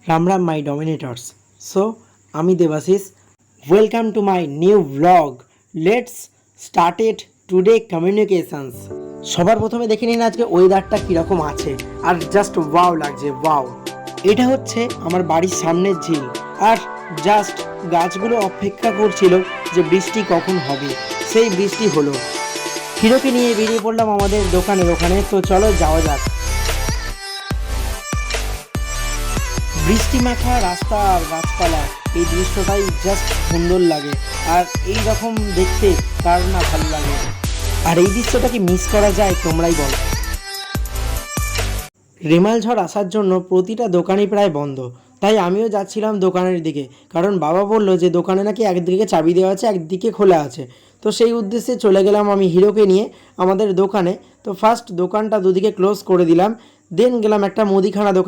Ram Ram my dominators. So, আমি Debashis. Welcome to my new vlog. Let's start it today communications. সবার প্রথমে দেখে নিন আজকে ওয়েদারটা কীরকম আছে আর জাস্ট ওয়াও লাগছে ওয়াও। এটা হচ্ছে আমার বাড়ির সামনের ঝিল আর জাস্ট গাছগুলো অপেক্ষা করছিল যে বৃষ্টি কখন হবে, সেই বৃষ্টি হলো। হিরোকে নিয়ে বেরিয়ে পড়লাম আমাদের ওখানে, তো চলো যাওয়া যাক। বৃষ্টি মাখা রাস্তা আর গাছপালা, এই দৃশ্যটাই জাস্ট সুন্দর লাগে। আর এই রকম দেখতে কার না ভালো লাগে, আর এই দৃশ্যটাকে মিস করা যায় তোমরাই বলো। রেমাল ঝড় আসার জন্য প্রতিটা দোকানই প্রায় বন্ধ, তাই আমিও যাচ্ছিলাম দোকানের দিকে, কারণ বাবা বললো যে দোকানে নাকি একদিকে চাবি দেওয়া আছে একদিকে খোলা আছে। তো সেই উদ্দেশ্যে চলে গেলাম আমি হিরোকে নিয়ে আমাদের দোকানে। তো ফার্স্ট দোকানটা দুদিকে ক্লোজ করে দিলাম, দেন গেলাম একটা মুদিখানা দোকান।